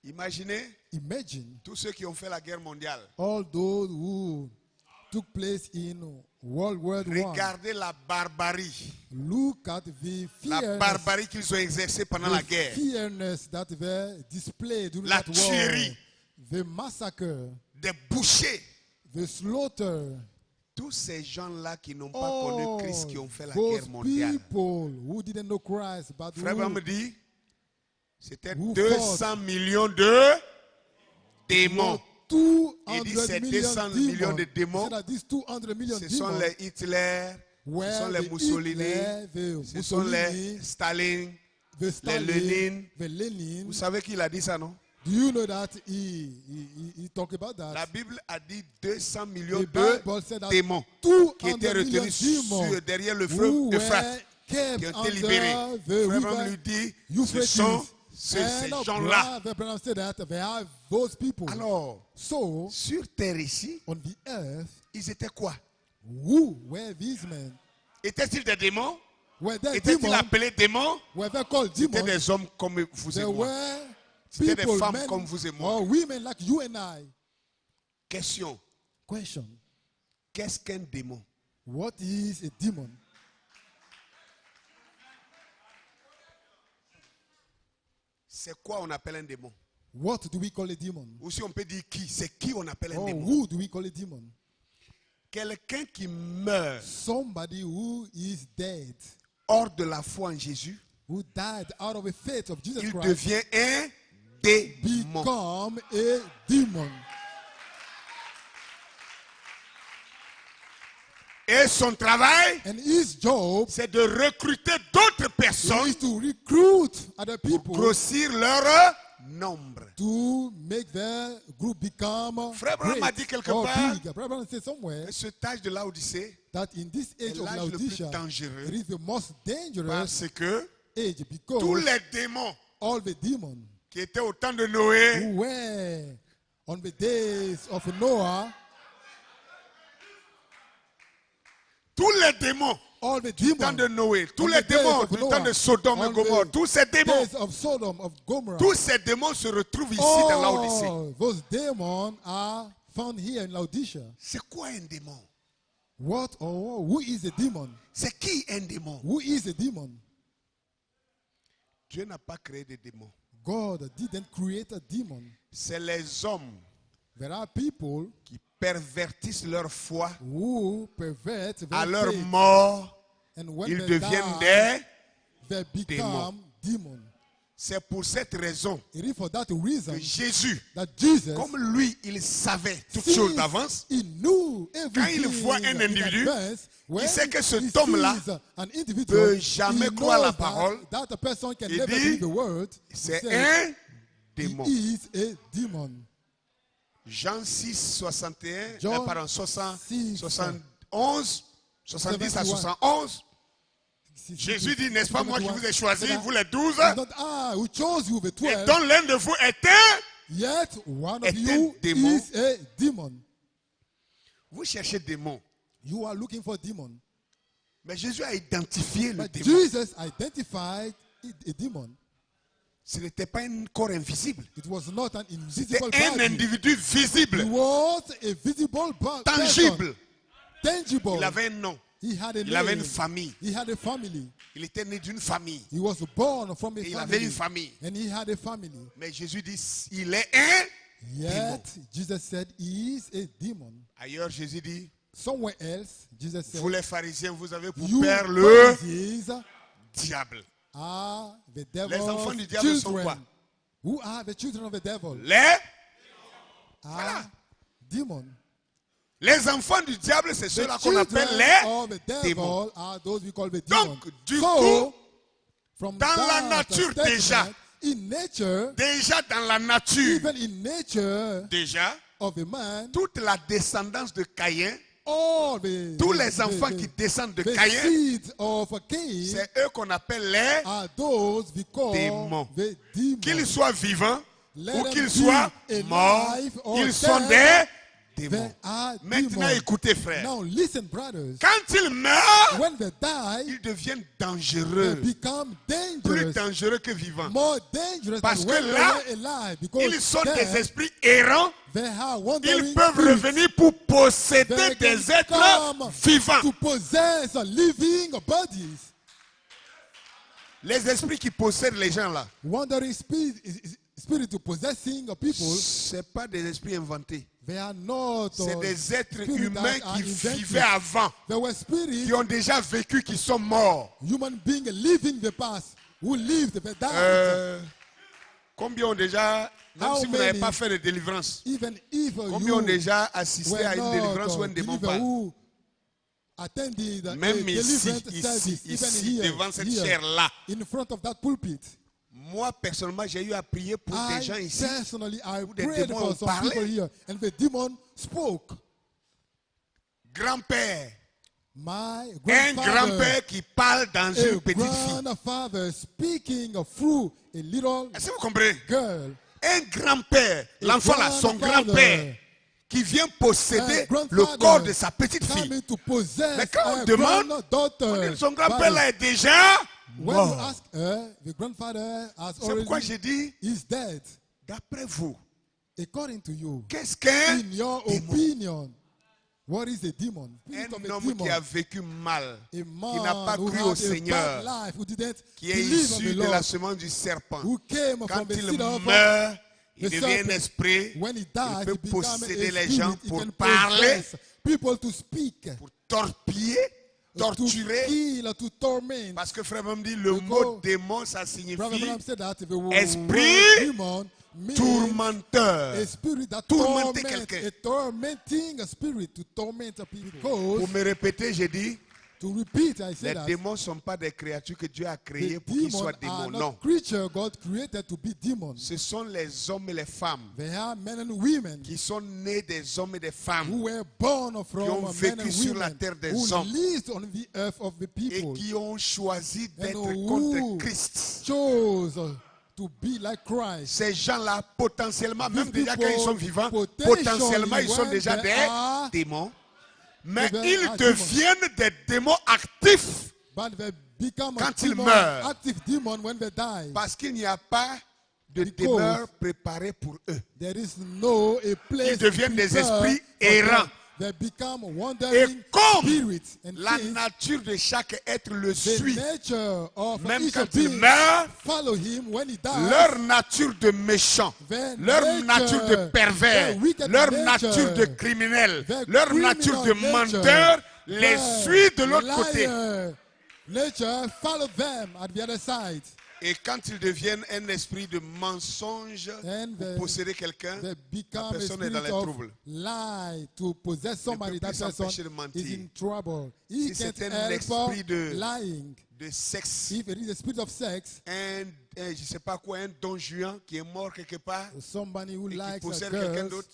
Imaginez Imagine tous ceux qui ont fait la guerre mondiale. all those who took place in World War I. Regardez la barbarie. Look at the La fearness, barbarie qu'ils ont exercée pendant la the guerre. fearness that were displayed during La that tuerie. war. The massacre, Des bouchers. the slaughter. Tous ces gens-là qui n'ont pas connu All Christ, qui ont fait la those guerre mondiale. people who didn't know Christ, but Frère who, Branham me dit, c'était who 200 millions de démons. 200 Il dit ces million 200 millions de demons. démons, He said that these 200 million ce sont demons les Hitler, ce were sont les the Mussolini, Hitler, the ce sont les Mussolini, Staline, the les Stalin, Lénine. the Lenin. Vous savez qui il a dit ça, non? Do you know that he talked about that? La Bible a dit 200 millions The de Bible said that démons 200 qui étaient million retenus demons derrière le who fleuve were Euphrates, kept qui ont été under libérés. the Frère Branham river lui dit, ce Euphrates. sont ces And gens-là. Brother Branham said that they are those people. Alors, So, sur terre ici, on the earth, ils étaient quoi? who were these men? Étaient-ils des démons? Were they Étaient-ils demons? appelés démons? Were they called C'était demons? des hommes comme vous et There moi. were C'était des people, femmes men, comme vous et moi. or women like you and I. Question, Question: qu'est-ce qu'un démon? what is a demon? C'est quoi on appelle un démon? What do we call a demon? Ou si on peut dire qui? C'est qui on appelle un Or démon? who do we call a demon? Quelqu'un qui meurt Somebody who is dead, hors de la foi en Jésus, who died out of the faith of Jesus il Christ, devient un démon. become a demon. Et son travail, And his job c'est de recruter d'autres personnes is to recruit other pour people grossir leur nombre. to make their group become Frère Branham a great dit quelque or part, big. Brother Branham said somewhere Et cet âge de l'Odyssée that in this age est of l'âge le plus Laodicea, dangereux it is the most dangerous parce que age because tous les démons all the demons qui étaient au temps de Noé, who were on the days of Noah, tous les démons all the du temps demons de Noé, tous on les the days démons of du Noah, temps de Sodome et on Gomorre, the tous ces démons, days of Sodom, of Gomorrah, tous ces démons se retrouvent ici dans l'Odyssée. all those demons are found here in Laodicea. C'est quoi un démon? What or who is a demon? C'est qui un démon? Who is a demon? Dieu n'a pas créé des démons. God didn't create a demon. C'est les hommes There are people qui pervertissent leur foi. who pervert their À leur faith, mort, and when ils they deviennent die, des... they become demons. C'est pour cette raison It is for that reason que Jésus, that Jesus, comme lui, il savait toutes since choses d'avance, he knew quand il everything voit un in individu, advance, when sait que ce he homme-là sees an peut individual, jamais he croire la knows parole. that a person can Il never dit, believe the word. He c'est said, un he démon. is a demon. Jean 6, 61, John pardon, 60, 6, 71, 70 à 71. 71. Jésus dit, n'est-ce pas moi qui vous ai choisi, vous les 12, It's not I who chose you, the et 12, dont l'un de vous était. yet one of est you un démon. is a demon. Vous cherchez démon. You are looking for a demon. Mais Jésus a identifié le But démon. Jesus identified a demon. Ce n'était pas un corps invisible. It was not an C'était invisible un body. individu It visible, was a visible tangible. person. Tangible. Il avait un nom. He had a Il avait name. une famille. He had a family. Il était né d'une famille. He was born from a Et il avait family. une famille. And he had a family. Mais Jésus dit, il est un. Yet, Jesus said he is a demon. Ailleurs, Jésus dit, Somewhere else, Jesus said, vous les pharisiens, vous avez pour you père le Pharisees diable. are the Les enfants devil's du diable sont children. quoi? Who are the children of the devil? Les Demon. Les enfants du diable, c'est The ceux-là qu'on children appelle les of the devil démons. are those we call the demons. Donc, du So, coup, from dans la that nature statement, déjà, in nature, déjà dans la nature, even in nature déjà, of a man, toute la descendance de Caïn, all the tous les enfants qui descendent de the Caïn, seeds of Cain c'est eux qu'on appelle les, are those we call démons. the demons. qu'ils soient vivants Let ou them qu'ils be soient alive morts, or ils sont dead. des démons. There are Maintenant, demons. écoutez, frère. Now listen, brothers. Quand ils meurent, When they die, ils deviennent they dangereux. become Plus dangerous. dangereux que vivants. More dangerous Parce than que when là, they were alive. Because Ils sont des there, esprits errants. they are wandering Ils peuvent spirits. revenir pour posséder They can des êtres come vivants. to possess living bodies. Les esprits qui possèdent les gens là, Wandering spirit to possessing people. ce n'est pas des esprits inventés. They are not. C'est des êtres spirits humains that are qui invented. vivaient avant, There were spirits, qui ont déjà vécu, qui sont morts. human beings living the past, who lived, they died. Combien ont déjà, même How si vous n'avez many, pas fait de délivrance, Even if combien ont you déjà assisté were à une not délivrance où un démon believer parle? who attended a Même ici, deliverance service, ici, even devant cette here, chair-là. in front of that pulpit. Moi, personnellement, j'ai eu à prier pour des gens ici. Personally, I où des prayed démons for ont some parlé. people here, and the demon spoke. Grand-père, My un grandfather, grand-père qui parle dans une a petite fille. grandfather speaking through a little Est-ce que vous comprenez? girl. Un grand-père, l'enfant là, son grandfather, grand-père, qui vient posséder a grandfather le corps de sa petite fille. Coming to possess Mais quand on a demande, granddaughter. on dit, son grand-père Body. là est déjà When you mort. ask her, the grandfather has C'est pourquoi already j'ai dit, is dead. d'après vous, According to you, qu'est-ce qu'un in your démon? opinion, what is a demon? Spirit of Un a homme demon. qui a vécu mal, A qui man n'a pas who cru had au a Seigneur, bad life, who didn't qui est believe on issu the de la Lord, semence du serpent. who came Quand from the il seed of meurt, il the devient un serpent. esprit, When he il dies, peut he becomes a posséder les spirit. gens He pour can parler, possess people to speak, pour torpiller, torturer. to kill, to torment. Parce que frère me dit, le Because mot démon, ça Brother signifie Branham said that the word esprit demon means tourmenteur. a spirit that Tourmenter torments, quelqu'un. a tormenting spirit to torment people. Pour me répéter, j'ai dit, To repeat, I les say that démons ne sont pas des créatures que Dieu a créées the pour qu'ils demons soient are démons. not Non. creatures God created to be demons. Ce sont les hommes et les femmes They are men and women qui sont nés des hommes et des femmes who were born from ont men vécu and sur la women terre des who hommes lived on the earth of the et people qui ont choisi d'être who contre Christ. chose to be like Christ. Ces gens-là, potentiellement, même These déjà quand ils sont vivants, potentially, potentiellement, ils sont when déjà they des are- démons. Mais they ils are deviennent des démons actifs But they become Quand a ils demon, meurent. active demon when they die. parce qu'il n'y a pas de Because demeure préparée pour eux. There is no a place Ils deviennent des prepared esprits for them. errants. They become Et wandering comme spirits. And la since nature de chaque être le the suit, nature of même each quand il being meurt, follow him when he dies, leur nature de méchant, their leur nature de nature, pervers, their wicked leur nature, nature de criminel, their leur nature de criminal nature, menteur les their suit de l'autre côté. liar nature follow them at the other side. Et quand ils deviennent un esprit de mensonge And pour posséder quelqu'un, they become a personne est spirit dans les of troubles. lie to possess somebody. peut That plus person s'empêcher de mentir. is in trouble. Si He can't c'est un help esprit de- lying. de sexe, If it is a spirit of sex, je sais pas quoi, un don juan qui est mort quelque part somebody who et qui likes a possède quelqu'un girl d'autre,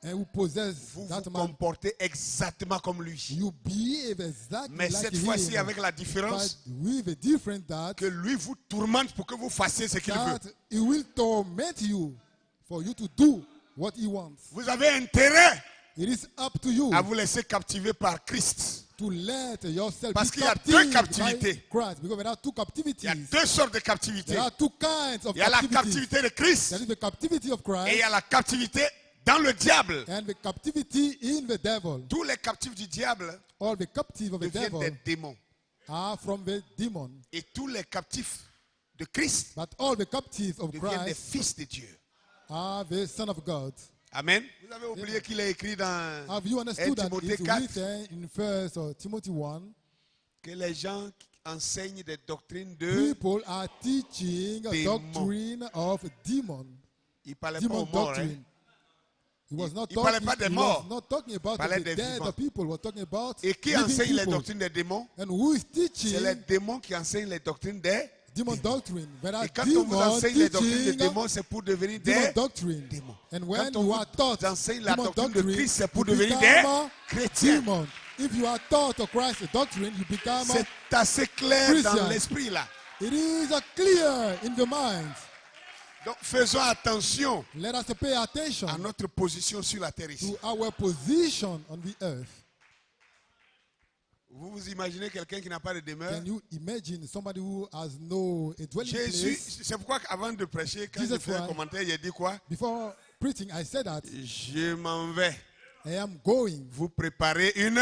and who possess vous that vous man, comportez exactement comme lui. you behave exactly Mais like cette him. fois-ci, avec la But différence with a different que lui vous tourmente pour que vous fassiez ce qu'il veut. that he will torment you for you to do what he wants. Vous avez intérêt It is up to you à vous laisser captiver par Christ. to let yourself Parce be qu'il y a captive deux by captivités. Christ. Because there are two Il y a captivities. deux sortes de captivités. There are two kinds of Il y a la captivities. captivité de Christ There is the captivity of et il y Christ a la captivité dans le diable. and the captivity in the devil. Tous les captifs du diable All the captives of the deviennent devil des démons. are from the demon. Et tous les captifs de Christ But all the captives of deviennent des Christ fils de Dieu. are the Son of God. Amen. Vous avez oublié qu'il est écrit dans Have you 1 understood that Timothée it's 4 written in 1 Timothy 1? que les gens enseignent des doctrines de... People are teaching a Démon. doctrine of demon. Il ne parlait pas Demon aux morts. Hein. doctrine. He was not il parlait talking, pas des he morts. was not talking about parlait the des dead vivants. people. He was talking about Et qui living enseigne les people. doctrines des démons? And who is C'est les teaching démons qui enseignent les doctrines des... demon doctrine? There are Et quand on vous demons enseigne les doctrines des teaching démons, c'est pour devenir demon des... doctrine. démons. And when Quand on you are taught vous enseigne la demon doctrine de doctrine, Christ, c'est pour you devenir become des a chrétiens. demon. If you are taught of Christ's doctrine, you become a C'est assez clair Christian. dans l'esprit là. It is a clear in the mind. Donc faisons attention Let us pay attention à notre position sur la terre ici. to our position on the earth. Vous vous imaginez quelqu'un qui n'a pas de demeure? Can you imagine somebody who has no a dwelling Jésus, place? c'est pourquoi avant de prêcher, quand Jesus j'ai fait un Christ. commentaire, j'ai dit quoi? Before preaching, I said that Je m'en vais I am going. vous préparer une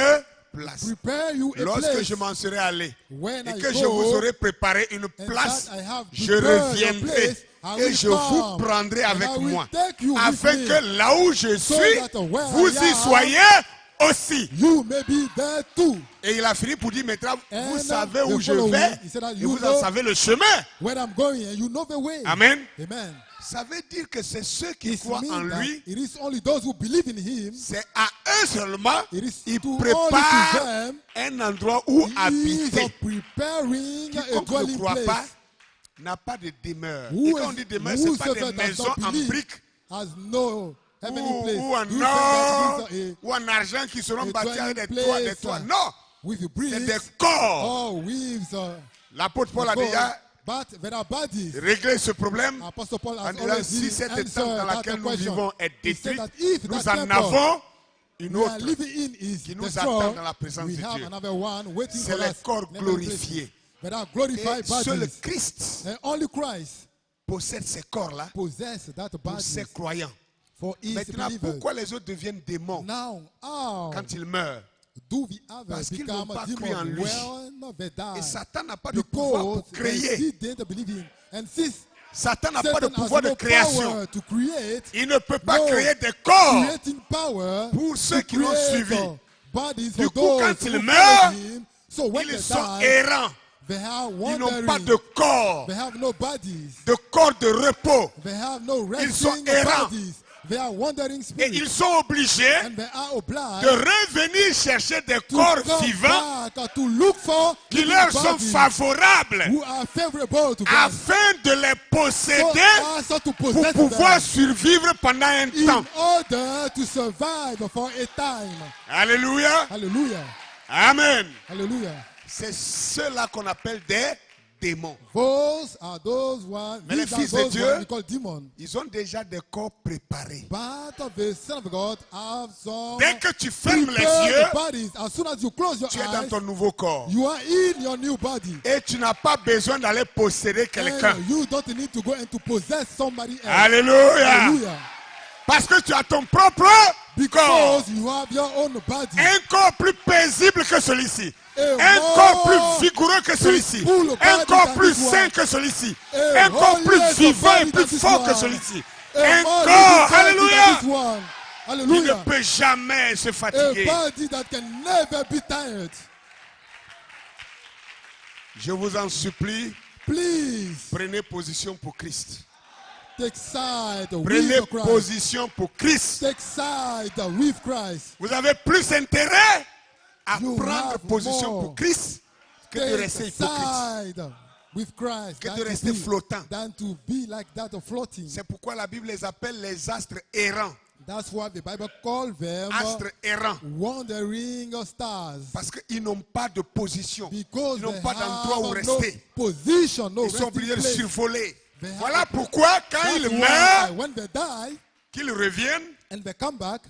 place. Prepare you a Lorsque place. je m'en serai allé When et I que go, je vous aurai préparé une and place, that I have je prepared your reviendrai place, I et will je vous come, prendrai and avec I will moi, take you with afin me, que là où je so suis, that where vous I y am, soyez aussi. you may be there too. Et il a fini pour dire, maintenant, vous And savez the où je following, vais he said that et you vous en know savez le chemin. where I'm going, and you know the way. Amen. Amen. Ça veut dire que c'est ceux qui It croient en means that lui, it is only those who believe in him. c'est à eux seulement, It is ils to préparent only to them. un endroit où He is habiter. preparing a Quiconque ne dwelling croit pas place. n'a pas de demeure. Who Et quand on dit demeure, ce n'est pas whosoever des does maisons not en believe briques has no heavenly place. ou en You say or that it is ou en argent qui seront a bâtis avec des dwelling toits, des place, toits. Non, with c'est bricks des corps. or with L'apôtre Paul a gold, déjà but there are bodies. réglé ce problème Apostle Paul en has disant already si cette answered tente dans that laquelle nous question. vivons est He said détruite, that if nous that en temple avons une we are autre living in is qui nous destroyed, attend dans la présence we de have Dieu. another one waiting C'est for les us. corps in heavenly glorifiés. places. There are glorified Et seul bodies. Christ And only Christ possède ces corps-là possesses that pour body ses croyants. for his Maintenant, believers. pourquoi les autres deviennent démons Now, how quand ils meurent? do the others Parce qu'ils become n'ont pas demons cru en lui. when they die? Et Satan n'a pas de pouvoir Because pour créer. they didn't believe him. And since Satan n'a pas de Satan has pouvoir de no création. power to create, Il ne peut pas no créer des corps. creating power Pour ceux to qui l'ont create suivi. bodies Du for coup, those quand who ils follow meurent, him. So when Ils they sont die, errants. they are Ils n'ont wandering. pas de corps, They have no bodies. de corps de repos. They have no Ils sont resting errants. bodies. They are wandering Et spirits. ils sont obligés And they are obliged de revenir chercher des to corps come vivants back to look for qui living leur sont bodies favorables who are favorable to them. afin de les So posséder also to pour possess pouvoir them survivre pendant un in temps. order to survive for a time. Alléluia. Hallelujah. Amen. Hallelujah. C'est ceux-là qu'on appelle des démons. Those are those ones. Mais les These are fils de those Dieu, ones we call demons. Ils ont déjà des corps préparés. But the Son of God have some Dès que tu fermes les prepared yeux, bodies. As soon as you close your tu es dans eyes, ton nouveau corps. you are in your new body. Et tu n'as pas besoin d'aller posséder quelqu'un. And you don't need to go and to possess somebody else. Alléluia. Hallelujah. Parce que tu as ton propre corps. Because you have your own body. Un corps plus paisible que celui-ci. A Un corps more plus vigoureux que celui-ci. full Un body corps than plus this sain one. que celui-ci. A Un corps plus holier vivant et body plus than this fort que one. celui-ci. A Un more corps, living body than alléluia, this one. qui ne Hallelujah. peut jamais se A fatiguer. body that can never be tired. Je vous en supplie, Please prenez position pour Christ. take side Prenez with Christ. position pour Christ. Take side with Christ. Vous avez plus intérêt à You prendre have position more. pour Christ que de Take rester hypocrite. side with Christ Que than de to rester be- flottant. than to be like that of floating. C'est pourquoi la Bible les appelle les astres errants. That's why the Bible calls them Astres errants. wandering stars. Parce qu'ils n'ont pas de position. Because Ils n'ont they pas d'endroit où have no rester. position, no Ils sont resting obligés de place. survoler. They have- Voilà pourquoi quand That's ils why meurent, when they die qu'ils reviennent, and they come back,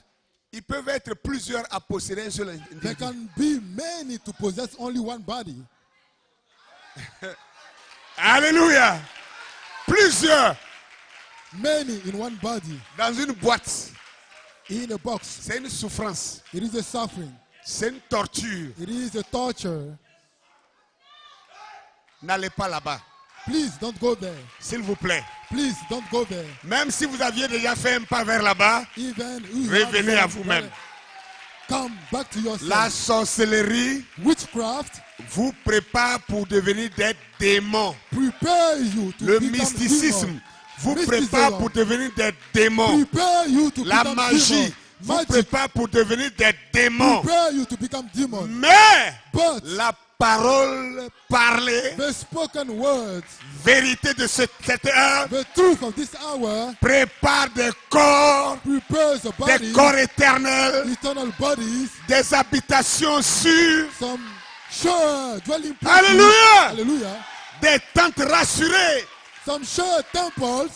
ils peuvent être plusieurs à posséder un seul there individu. can be many to possess only one body. Alléluia. Plusieurs Many in one body. dans une boîte. In a box. C'est une souffrance. It is a suffering. C'est une torture. It is a torture. N'allez pas là-bas. Please don't go there. S'il vous plaît. Please don't go there. Même si vous aviez déjà fait un pas vers là-bas, Even if you revenez have à vous-même. come back to yourself. La sorcellerie Witchcraft vous prépare pour devenir des démons. prepare you to Le become mysticisme demon. vous Mysticism prépare pour devenir des démons. prepare you to La become magie demon. vous Magic prépare pour devenir des démons. prepare you to become demon. Mais But la parole parlée, the spoken words, vérité de cette heure, the truth of this hour, prépare des corps, prepares the des body, corps éternels, eternal bodies, des habitations sûres, some sure dwelling places. Alléluia, Hallelujah. des tentes rassurées, Some sure temples,